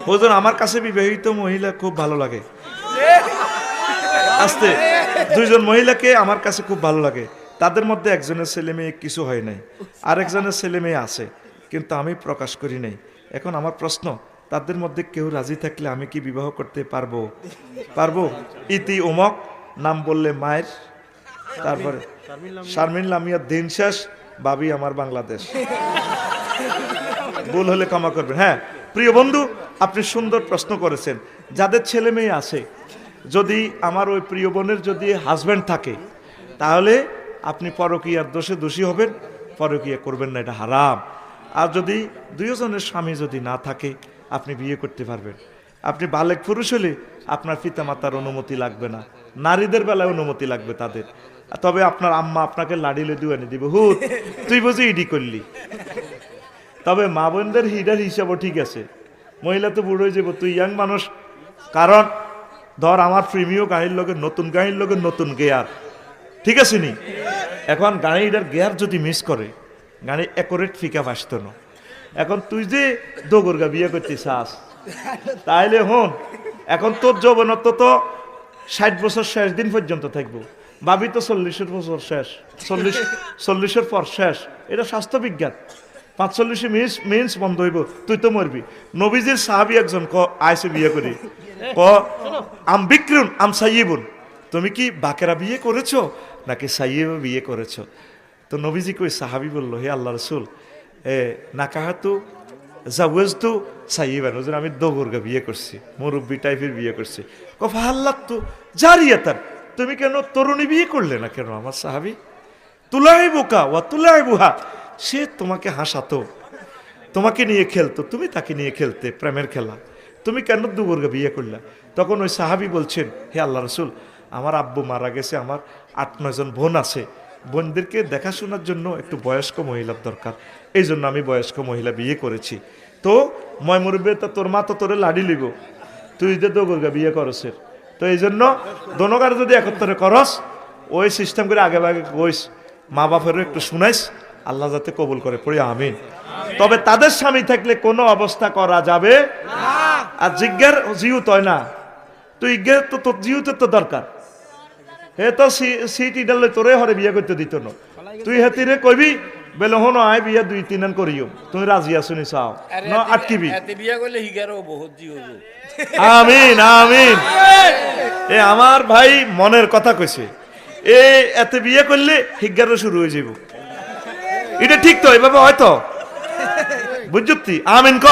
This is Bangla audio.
হুজুর আমার কাছে বিবাহিত মহিলা খুব ভালো লাগে। আস্তে, দুইজন মহিলাকে আমার কাছে খুব ভালো লাগে। তাদের মধ্যে একজনের ছেলে মেয়ে কিছু হয় নাই, আরেকজনের ছেলে মেয়ে আছে, কিন্তু আমি প্রকাশ করি নাই। এখন আমার প্রশ্ন, তাদের মধ্যে কেউ রাজি থাকলে আমি কি বিবাহ করতে পারবো? পারবো। ইতি উমক, নাম বললে মায়ের, তারপরে শারমিন লামিয়া, দিন শেষ, ভাবি আমার বাংলাদেশ। ভুল হলে ক্ষমা করবেন। হ্যাঁ প্রিয় বন্ধু, আপনি সুন্দর প্রশ্ন করেছেন। যাদের ছেলে মেয়ে আছে, যদি আমার ওই প্রিয় বোনের যদি হাজব্যান্ড থাকে, তাহলে আপনি পরকীয়ার দোষে দোষী হবেন, পরকীয়া করবেন না, এটা হারাম। আর যদি দুইজনের স্বামী যদি না থাকে, আপনি বিয়ে করতে পারবেন। আপনি বালেক পুরুষ হলে আপনার পিতামাতার অনুমতি লাগবে না, নারীদের বেলায় অনুমতি লাগবে তাদের। তবে আপনার আম্মা আপনাকে লাড়িলে দুয়ানি দিবে, হুত তুই বুঝি ইডি করলি। তবে মা বোনদের হিডার হিসাবও ঠিক আছে, মহিলা তো বুড়ো হয়ে যাবো, তুই ইয়াং মানুষ। কারণ ধর আমার প্রেমীয় গাড়ির লোকে নতুন গাড়ির লোকে নতুন গেয়ার, ঠিক আছে নি? এখন গাড়িটার গেয়ার যদি মিস করে, গাড়ি অ্যাকোরেট ফিকা আসত না। এখন তুই যে দোগরগা বিয়ে করতে চাস, তাইলে হন, এখন তোর যৌবনত্ব তো 60 বছর শেষ দিন পর্যন্ত থাকবো, ভাবি তো 40 বছর শেষ, 40 পর শেষ। এটা স্বাস্থ্য বিজ্ঞান। 45 মিন্স বন্ধ হইব, তুই তো মরবি। নবীজির সাহাবী একজন আইসে বিয়ে করি, আম বিক্রুন আম সাইয়িবুন, তুমি কি বাকেরা বিয়ে করেছো নাকি সাইয়িবা বিয়ে করেছো? তো নবীজি কই, সাহাবী বলল, হে আল্লাহ রাসূল, নাকাহাতু জাওয়াজতু সাইয়িবান, হুজুর আমি দোগরগা বিয়ে করছি, মুরব্বি টাইপের বিয়ে করছি। ফাহাল্লাতু জারিয়াতান, তুমি কেন তরুণী বিয়ে করলে না কেন? আমার সাহাবী, তুলাইবুকা ওয়া তুলাইবুহা, সে তোমাকে হাসাতো, তোমাকে নিয়ে খেলতো, তুমি তাকে নিয়ে খেলতে, প্রেমের খেলা, তুমি কেন দুবর্গা বিয়ে করলা? তখন ওই সাহাবী বলছেন, হে আল্লাহ রাসূল, আমার আব্বু মারা গেছে, আমার 8-9 জন বোন আছে, বোনদেরকে দেখাশোনার জন্য একটু বয়স্ক মহিলার দরকার, এই জন্য আমি বয়স্ক মহিলা বিয়ে করেছি। তো ময় মুরব্বী, তো তোর মা তো তোরে লাড়ি লিব, তুই যে দুবর্গা বিয়ে করছেন, তো এই জন্য দোনোগার যদি একত্রে করস, ওই সিস্টেম করে আগে আগে কইস, মা বাপেরও একটু শুনাইস, আল্লাহ যাতে কবুল করে, পড়ি আমিন। তবে তাদের স্বামী থাকলে কোনো অবস্থা করা যাবে না। আর জিজ্ঞার জিউত হয় না, তুই ইজ্ঞার তো তোর জিউতে তো দরকার। হে তো সিট ইডালে তোরে হরে বিয়ে করতে দিত না, তুই হেতিরে কইবি বেলে হনো আয় বিয়া 2-3 করিও, তুমি রাজি আছো নি? চাও না আটকিবি, বিয়া করলে হিগারও বহুত জি হইব। আমিন আমিন। এ আমার ভাই মনের কথা কইছে, এতে বিয়ে করলে হিগারও শুরু হয়ে যাইব। এটা ঠিক তো, এভাবে হয়তো বুঝতি? আমিন ক।